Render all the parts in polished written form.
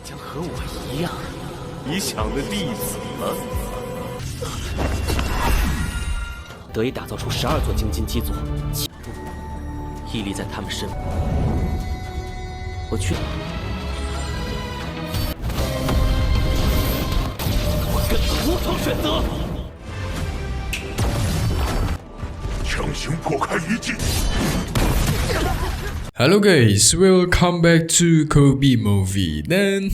将和我一样，你抢了弟子了。得以打造出12座精金基座，屹立在他们身后。我去。 跟无从选择，强行破开一击。Halo guys, welcome back to Kobe Movie. Dan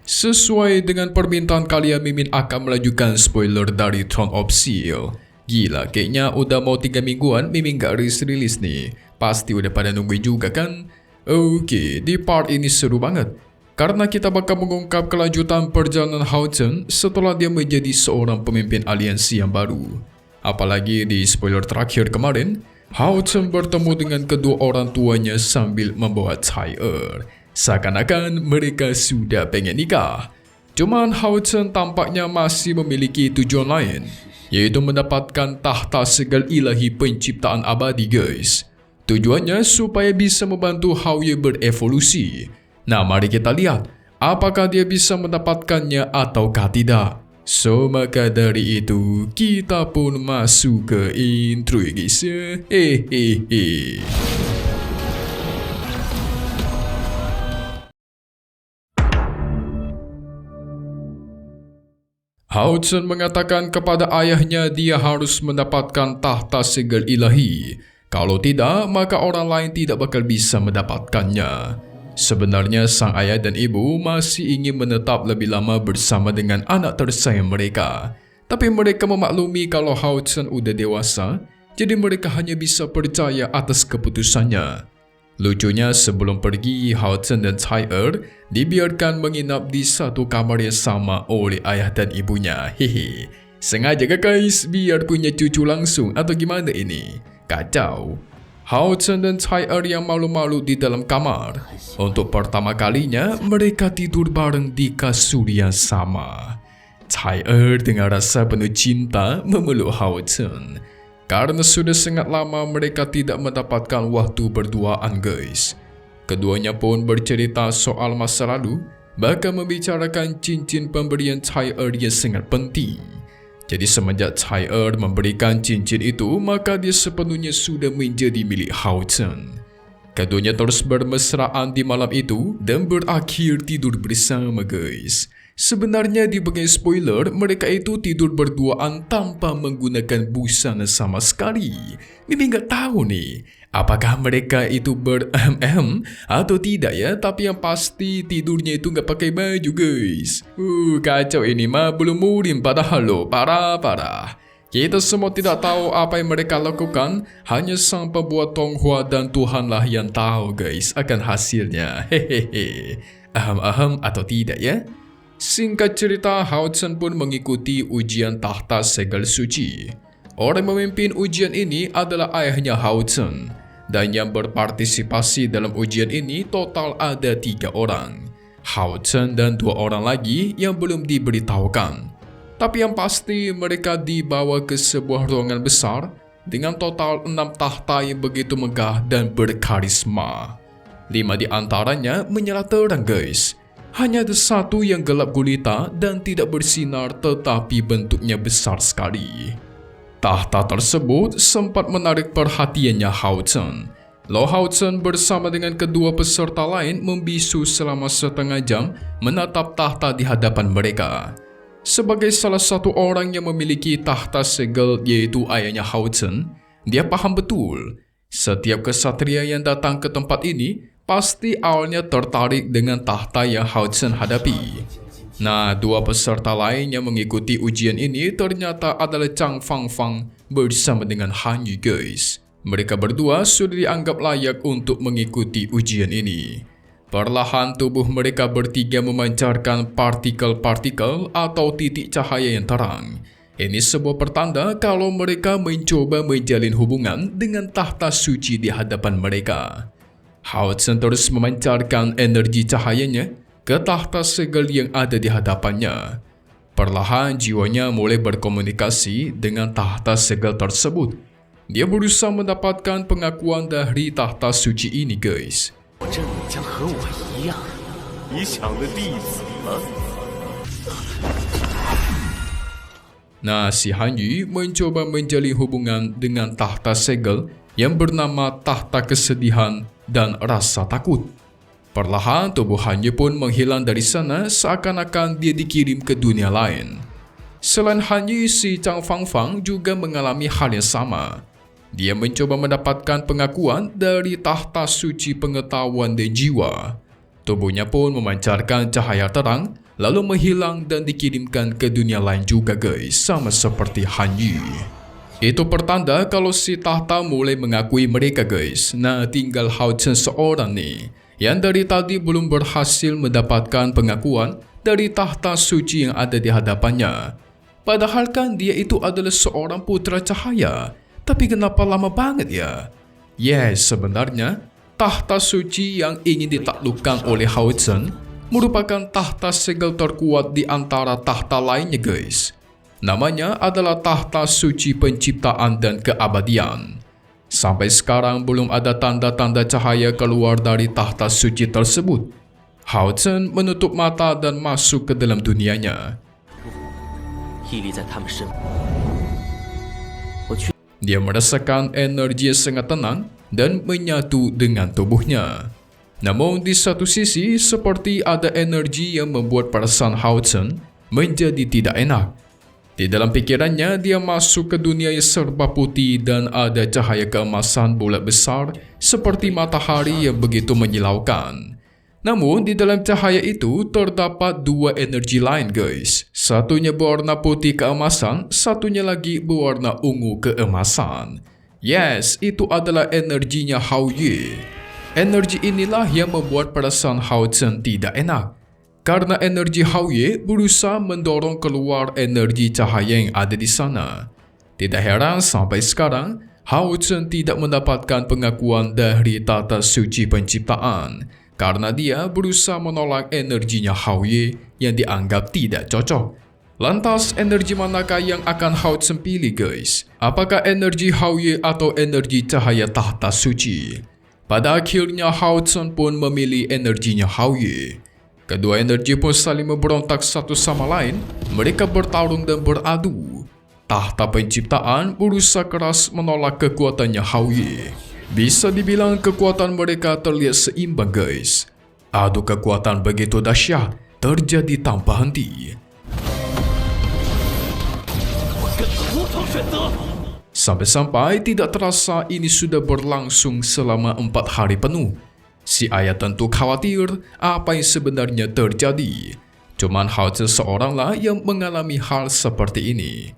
sesuai dengan permintaan kalian, Mimin akan melajukan spoiler dari Throne of Steel. Gila, kayaknya udah mau 3 mingguan Mimin gak rilis nih. Pasti udah pada nungguin juga kan? Oke, di part ini seru banget. Karena kita bakal mengungkap kelanjutan perjalanan Hao Chen setelah dia menjadi seorang pemimpin aliansi yang baru. Apalagi di spoiler terakhir kemarin, Hao Chen bertemu dengan kedua orang tuanya sambil membawa Cai Er. Seakan-akan mereka sudah pengen nikah. Cuman Hao Chen tampaknya masih memiliki tujuan lain, yaitu mendapatkan tahta segel ilahi penciptaan abadi guys. Tujuannya supaya bisa membantu Hao Ye berevolusi. Nah, mari kita lihat apakah dia bisa mendapatkannya ataukah tidak. So, maka dari itu kita pun masuk ke intro ya guys ya. Hehehe. Hao Chen mengatakan kepada ayahnya dia harus mendapatkan tahta segel ilahi. Kalau tidak, maka orang lain tidak bakal bisa mendapatkannya. Sebenarnya sang ayah dan ibu masih ingin menetap lebih lama bersama dengan anak tersayang mereka. Tapi mereka memaklumi kalau Hao Chen udah dewasa, jadi mereka hanya bisa percaya atas keputusannya. Lucunya sebelum pergi, Hao Chen dan Cai Er dibiarkan menginap di satu kamar yang sama oleh ayah dan ibunya. Hehe, sengaja gak guys biar punya cucu langsung atau gimana ini? Kacau. Hao Chen dan Cai Er yang malu-malu di dalam kamar. Untuk pertama kalinya, mereka tidur bareng di kasur yang sama. Cai Er dengan rasa penuh cinta memeluk Hao Chen. Karena sudah sangat lama mereka tidak mendapatkan waktu berduaan guys. Keduanya pun bercerita soal masa lalu, bahkan membicarakan cincin pemberian Cai Er yang sangat penting. Jadi semenjak Cai Er memberikan cincin itu, maka dia sepenuhnya sudah menjadi milik Hao Chen. Keduanya terus bermesraan di malam itu dan berakhir tidur bersama guys. Sebenarnya di bagian spoiler, mereka itu tidur berduaan tanpa menggunakan busana sama sekali. Mimin nggak tahu nih, apakah mereka itu atau tidak ya. Tapi yang pasti tidurnya itu nggak pakai baju guys. Kacau ini mah, belum murim padahal loh, parah. Kita semua tidak tahu apa yang mereka lakukan, hanya sang pembuat Tonghua dan Tuhanlah yang tahu guys akan hasilnya. Hehehe, aham atau tidak ya? Singkat cerita, Hao Chen pun mengikuti ujian tahta segel suci. Orang memimpin ujian ini adalah ayahnya Hao Chen. Dan yang berpartisipasi dalam ujian ini total ada 3 orang. Hao Chen dan 2 orang lagi yang belum diberitahukan. Tapi yang pasti mereka dibawa ke sebuah ruangan besar dengan total 6 tahta yang begitu megah dan berkarisma. 5 di antaranya menyala terang guys. Hanya ada 1 yang gelap gulita dan tidak bersinar tetapi bentuknya besar sekali. Tahta tersebut sempat menarik perhatiannya Hao Chen. Lalu Hao Chen bersama dengan kedua peserta lain membisu selama setengah jam menatap tahta di hadapan mereka. Sebagai salah satu orang yang memiliki tahta segel yaitu ayahnya Hao Chen, dia paham betul setiap kesatria yang datang ke tempat ini pasti awalnya tertarik dengan tahta yang Hao Chen hadapi. Nah, 2 peserta lain yang mengikuti ujian ini ternyata adalah Chang Fangfang bersama dengan Han Yu guys. Mereka berdua sudah dianggap layak untuk mengikuti ujian ini. Perlahan tubuh mereka bertiga memancarkan partikel-partikel atau titik cahaya yang terang. Ini sebuah pertanda kalau mereka mencoba menjalin hubungan dengan tahta suci di hadapan mereka. Hao Chen terus memancarkan energi cahayanya ke tahta segel yang ada di hadapannya. Perlahan jiwanya mulai berkomunikasi dengan tahta segel tersebut. Dia berusaha mendapatkan pengakuan dari tahta suci ini guys. 我正将和我一样，你想的弟子了。 Nah, si Han Yu mencoba menjalin hubungan dengan tahta segel yang bernama tahta kesedihan dan rasa takut. Perlahan tubuh Han Yu pun menghilang dari sana seakan-akan dia dikirim ke dunia lain. Selain Han Yu, si Chang Fangfang juga mengalami hal yang sama. Dia mencoba mendapatkan pengakuan dari tahta suci pengetahuan dan jiwa. Tubuhnya pun memancarkan cahaya terang, lalu menghilang dan dikirimkan ke dunia lain juga guys, sama seperti Han Yu. Itu pertanda kalau si tahta mulai mengakui mereka guys. Nah, tinggal Hao Chen seorang nih, yang dari tadi belum berhasil mendapatkan pengakuan dari tahta suci yang ada di hadapannya. Padahal kan dia itu adalah seorang putra cahaya. Tapi kenapa lama banget ya? Yes, sebenarnya tahta suci yang ingin ditaklukkan oleh Hao Chen merupakan tahta segel terkuat di antara tahta lainnya guys. Namanya adalah tahta suci penciptaan dan keabadian. Sampai sekarang belum ada tanda-tanda cahaya keluar dari tahta suci tersebut. Hao Chen menutup mata dan masuk ke dalam dunianya. 屹立在他们身。 Dia merasakan energi yang sangat tenang dan menyatu dengan tubuhnya. Namun di satu sisi seperti ada energi yang membuat perasaan Hao Chen menjadi tidak enak. Di dalam pikirannya dia masuk ke dunia yang serba putih dan ada cahaya keemasan bulat besar seperti matahari yang begitu menyilaukan. Namun di dalam cahaya itu terdapat dua energi lain guys. Satunya berwarna putih keemasan, satunya lagi berwarna ungu keemasan. Yes, itu adalah energinya Hao Yu. Energi inilah yang membuat perasaan Hao Chen tidak enak. Karena energi Hao Yu berusaha mendorong keluar energi cahaya yang ada di sana. Tidak heran sampai sekarang Hao Chen tidak mendapatkan pengakuan dari tata suci penciptaan. Karena dia berusaha menolak energinya Hao Yu yang dianggap tidak cocok. Lantas energi manakah yang akan Hao Chen pilih guys? Apakah energi Hao Yu atau energi cahaya tahta suci? Pada akhirnya Hao Chen pun memilih energinya Hao Yu. Kedua energi pun saling memberontak satu sama lain. Mereka bertarung dan beradu. Tahta penciptaan berusaha keras menolak kekuatannya Hao Yu. Bisa dibilang kekuatan mereka terlihat seimbang guys. Adu kekuatan begitu dahsyat terjadi tanpa henti. Sampai-sampai tidak terasa ini sudah berlangsung selama 4 hari penuh. Si ayah tentu khawatir apa yang sebenarnya terjadi. Cuman Hao Chen seoranglah yang mengalami hal seperti ini.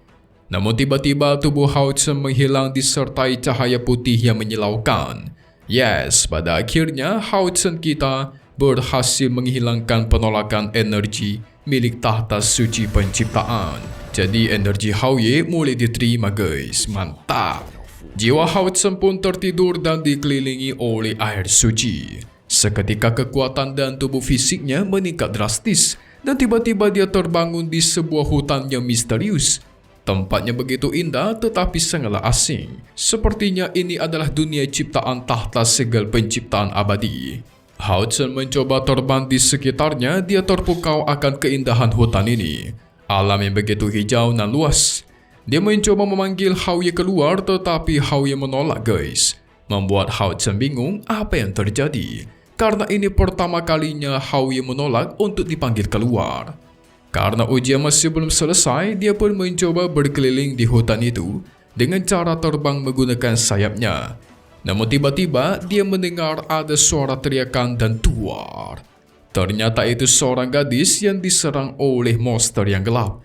Namun tiba-tiba tubuh Hao Chen menghilang disertai cahaya putih yang menyilaukan. Yes, pada akhirnya Hao Chen kita berhasil menghilangkan penolakan energi milik tahta suci penciptaan. Jadi energi Hao Yu mulai diterima guys, mantap. Jiwa Hao Chen pun tertidur dan dikelilingi oleh air suci. Seketika kekuatan dan tubuh fisiknya meningkat drastis dan tiba-tiba dia terbangun di sebuah hutan yang misterius. Tempatnya begitu indah tetapi sangatlah asing. Sepertinya ini adalah dunia ciptaan tahta segel penciptaan abadi. Hao Chen mencoba terbang di sekitarnya, dia terpukau akan keindahan hutan ini. Alam yang begitu hijau dan luas. Dia mencoba memanggil Hao Yu keluar tetapi Hao Yu menolak guys. Membuat Hao Chen bingung apa yang terjadi. Karena ini pertama kalinya Hao Yu menolak untuk dipanggil keluar. Karena ujian masih belum selesai, dia pun mencoba berkeliling di hutan itu dengan cara terbang menggunakan sayapnya. Namun tiba-tiba dia mendengar ada suara teriakan dan tuar. Ternyata itu seorang gadis yang diserang oleh monster yang gelap.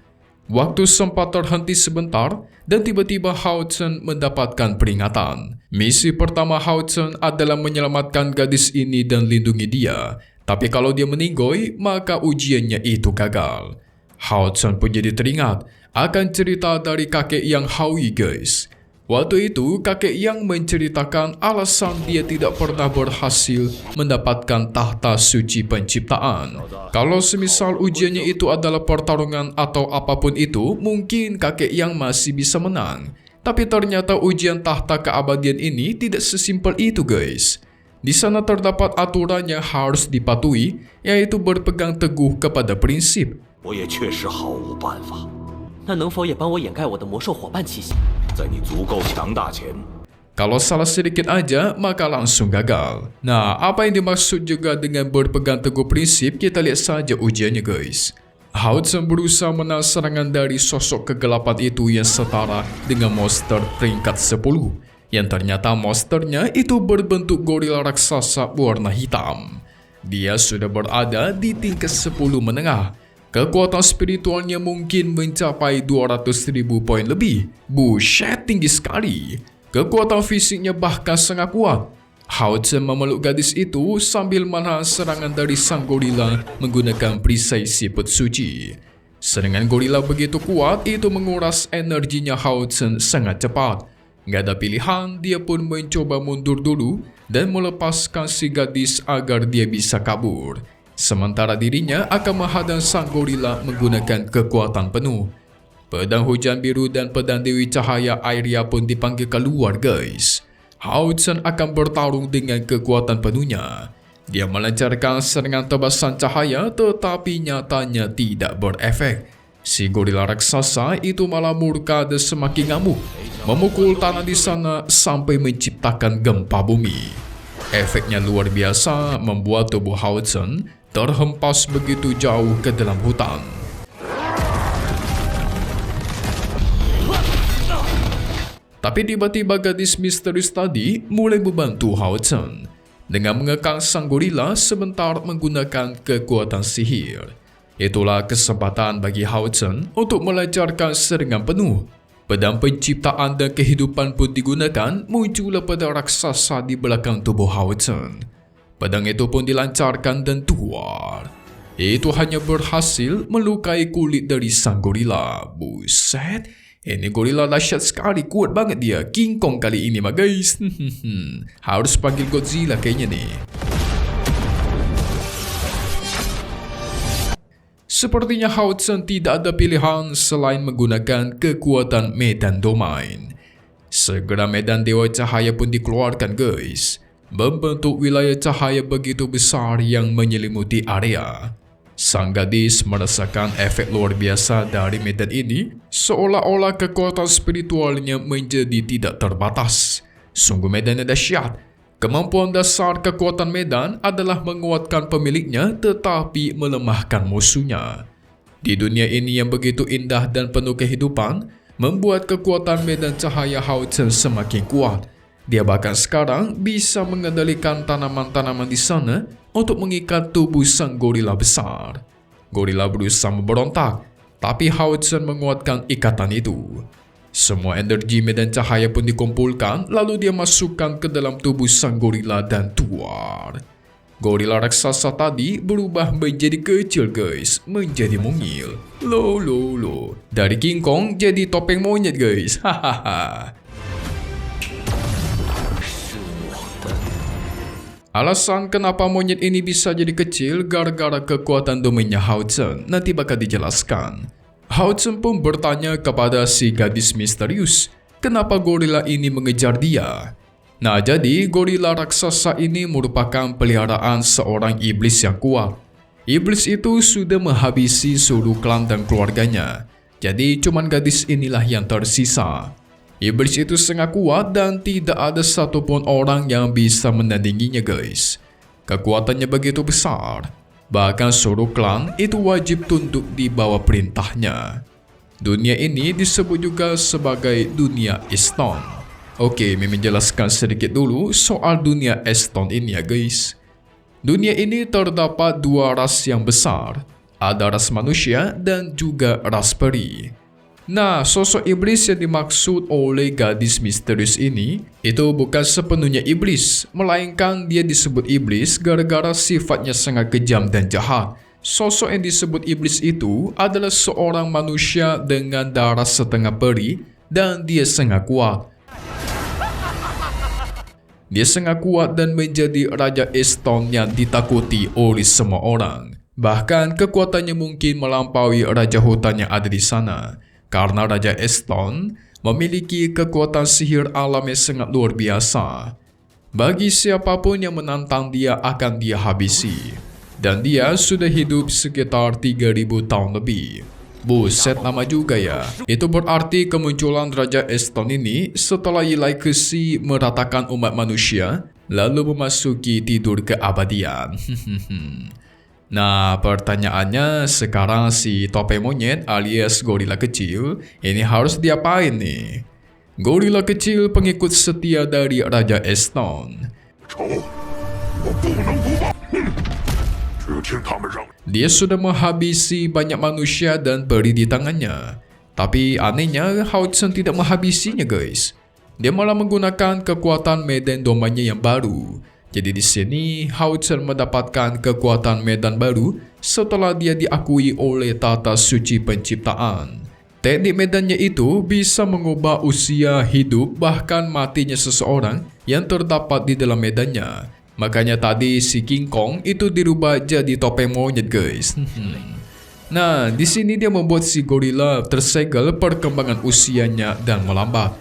Waktu sempat terhenti sebentar dan tiba-tiba Hao Chen mendapatkan peringatan. Misi pertama Hao Chen adalah menyelamatkan gadis ini dan lindungi dia. Tapi kalau dia meninggoy, maka ujiannya itu gagal. Hao Chen pun jadi teringat akan cerita dari kakek yang Hao Yu guys. Waktu itu kakek yang menceritakan alasan dia tidak pernah berhasil mendapatkan tahta suci penciptaan. Kalau semisal ujiannya itu adalah pertarungan atau apapun itu, mungkin kakek yang masih bisa menang. Tapi ternyata ujian tahta keabadian ini tidak sesimpel itu guys. Di sana terdapat aturan yang harus dipatuhi, yaitu berpegang teguh kepada prinsip. 我也确实毫无办法。那能否也帮我掩盖我的魔兽伙伴气息？在你足够强大前， Kalau salah sedikit aja, maka langsung gagal. Nah, apa yang dimaksud juga dengan berpegang teguh prinsip, kita lihat saja ujiannya guys. Hao Zhen berusaha menang serangan dari sosok kegelapan itu yang setara dengan monster peringkat 10. Yang ternyata monsternya itu berbentuk gorila raksasa warna hitam. Dia sudah berada di tingkat 10 menengah. Kekuatan spiritualnya mungkin mencapai 200.000 poin lebih. Buset, tinggi sekali. Kekuatan fisiknya bahkan sangat kuat. Hao Zhen memeluk gadis itu sambil menahan serangan dari sang gorila menggunakan perisai siput suci. Serangan gorila begitu kuat itu menguras energinya Hao Zhen sangat cepat. Gak ada pilihan, dia pun mencoba mundur dulu dan melepaskan si gadis agar dia bisa kabur. Sementara dirinya akan menghadang sang gorila menggunakan kekuatan penuh. Pedang hujan biru dan pedang Dewi Cahaya Airia pun dipanggil keluar guys. Hao Zhen akan bertarung dengan kekuatan penuhnya. Dia melancarkan serangan tebasan cahaya tetapi nyatanya tidak berefek. Si gorila raksasa itu malah murka dan semakin ngamuk, memukul tanah di sana sampai menciptakan gempa bumi. Efeknya luar biasa, membuat tubuh Hao Zhen terhempas begitu jauh ke dalam hutan. Tapi tiba-tiba gadis misterius tadi mulai membantu Hao Zhen dengan mengekang sang gorila sebentar menggunakan kekuatan sihir. Itulah kesempatan bagi Hao Zhen untuk melancarkan serangan penuh. Pedang penciptaan dan kehidupan pun digunakan, muncullah pedang raksasa di belakang tubuh Hao Zhen. Pedang itu pun dilancarkan dan tuar. Itu hanya berhasil melukai kulit dari sang gorila. Buset, ini gorila dahsyat sekali, kuat banget dia. King Kong kali ini mah guys. Harus panggil Godzilla kayaknya nih. Sepertinya Hao Zhen tidak ada pilihan selain menggunakan kekuatan medan domain. Segera medan Dewa Cahaya pun dikeluarkan guys, membentuk wilayah cahaya begitu besar yang menyelimuti area. Sang gadis merasakan efek luar biasa dari medan ini, seolah-olah kekuatan spiritualnya menjadi tidak terbatas. Sungguh medannya dahsyat. Kemampuan dasar kekuatan medan adalah menguatkan pemiliknya tetapi melemahkan musuhnya. Di dunia ini yang begitu indah dan penuh kehidupan, membuat kekuatan medan cahaya Hao Zhen semakin kuat. Dia bahkan sekarang bisa mengendalikan tanaman-tanaman di sana untuk mengikat tubuh sang gorila besar. Gorila berusaha memberontak, tapi Hao Zhen menguatkan ikatan itu. Semua energi medan cahaya pun dikumpulkan, lalu dia masukkan ke dalam tubuh sang gorila dan tuar. Gorila raksasa tadi berubah menjadi kecil guys, menjadi mungil. Lo. Dari King Kong jadi topeng monyet guys. Hahaha. Alasan kenapa monyet ini bisa jadi kecil gara-gara kekuatan domainnya Hao Zhen nanti bakal dijelaskan. Hao Zhen pun bertanya kepada si gadis misterius, kenapa gorila ini mengejar dia. Nah, jadi gorila raksasa ini merupakan peliharaan seorang iblis yang kuat. Iblis itu sudah menghabisi seluruh klan dan keluarganya. Jadi cuman gadis inilah yang tersisa. Iblis itu sangat kuat dan tidak ada satupun orang yang bisa menandinginya guys. Kekuatannya begitu besar. Bahkan seluruh klan itu wajib tunduk di bawah perintahnya. Dunia ini disebut juga sebagai dunia Eston. Oke, Mimin jelaskan sedikit dulu soal dunia Eston ini ya guys. Dunia ini terdapat dua ras yang besar. Ada ras manusia dan juga ras peri. Nah, sosok iblis yang dimaksud oleh gadis misterius ini itu bukan sepenuhnya iblis, melainkan dia disebut iblis gara-gara sifatnya sangat kejam dan jahat. Sosok yang disebut iblis itu adalah seorang manusia dengan darah setengah peri dan dia sangat kuat. Dia sangat kuat dan menjadi Raja Eston yang ditakuti oleh semua orang. Bahkan kekuatannya mungkin melampaui Raja Hutan yang ada di sana. Karena Raja Eston memiliki kekuatan sihir alam yang sangat luar biasa. Bagi siapapun yang menantang dia akan dia habisi. Dan dia sudah hidup sekitar 3000 tahun lebih. Buset, lama juga ya. Itu berarti kemunculan Raja Eston ini setelah Yilai Kesi meratakan umat manusia, lalu memasuki tidur keabadian. Nah, pertanyaannya sekarang si topeng monyet alias gorila kecil ini harus diapain nih? Gorila kecil pengikut setia dari Raja Eston. Dia sudah menghabisi banyak manusia dan peri di tangannya. Tapi anehnya Hao Chen tidak menghabisinya guys. Dia malah menggunakan kekuatan medan domainnya yang baru. Jadi di sini Hao Chen mendapatkan kekuatan medan baru setelah dia diakui oleh Tata Suci Penciptaan. Teknik medannya itu bisa mengubah usia, hidup, bahkan matinya seseorang yang terdapat di dalam medannya. Makanya tadi si King Kong itu dirubah jadi topeng monyet guys. Nah, di sini dia membuat si gorila tersegel perkembangan usianya dan melambat.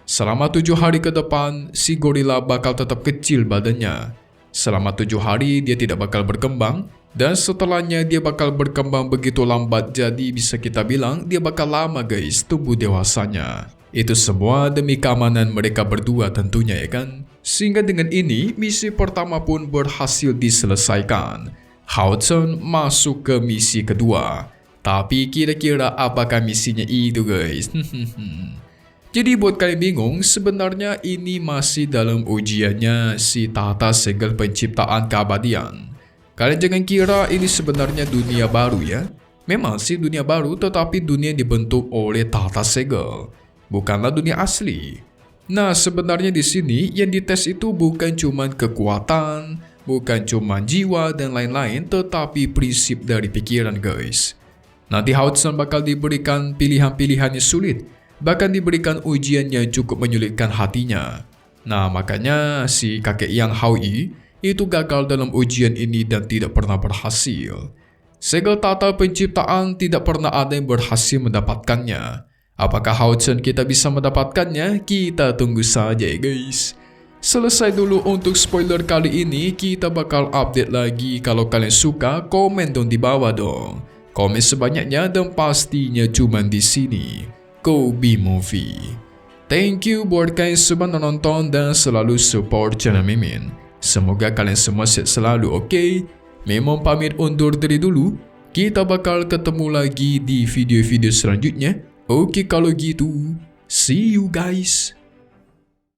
Selama 7 hari ke depan, si gorila bakal tetap kecil badannya. Selama 7 hari dia tidak bakal berkembang. Dan setelahnya dia bakal berkembang begitu lambat, jadi bisa kita bilang dia bakal lama guys tumbuh dewasanya. Itu semua demi keamanan mereka berdua tentunya ya kan. Sehingga dengan ini misi pertama pun berhasil diselesaikan. Hao Chen masuk ke misi kedua. Tapi kira-kira apakah misinya itu guys? Jadi buat kalian bingung, sebenarnya ini masih dalam ujiannya si Tata Segel Penciptaan Keabadian. Kalian jangan kira ini sebenarnya dunia baru ya. Memang sih dunia baru, tetapi dunia yang dibentuk oleh Tata Segel. Bukanlah dunia asli. Nah, sebenarnya di sini yang dites itu bukan cuma kekuatan, bukan cuma jiwa dan lain-lain, tetapi prinsip dari pikiran guys. Nanti Hao Chen bakal diberikan pilihan-pilihan yang sulit, bahkan diberikan ujian yang cukup menyulitkan hatinya. Nah, makanya si kakek yang Hao Yi itu gagal dalam ujian ini dan tidak pernah berhasil. Segel Tata Penciptaan tidak pernah ada yang berhasil mendapatkannya. Apakah Hao Chen kita bisa mendapatkannya? Kita tunggu saja ya guys. Selesai dulu untuk spoiler kali ini, kita bakal update lagi. Kalau kalian suka, komen dong di bawah dong. Komen sebanyaknya dan pastinya cuma di sini. Kobe Movie. Thank you buat kalian semua nonton dan selalu support channel Mimin. Semoga kalian semua sehat selalu, oke? Memang pamit undur diri dulu. Kita bakal ketemu lagi di video-video selanjutnya. Oke kalau gitu, see you guys.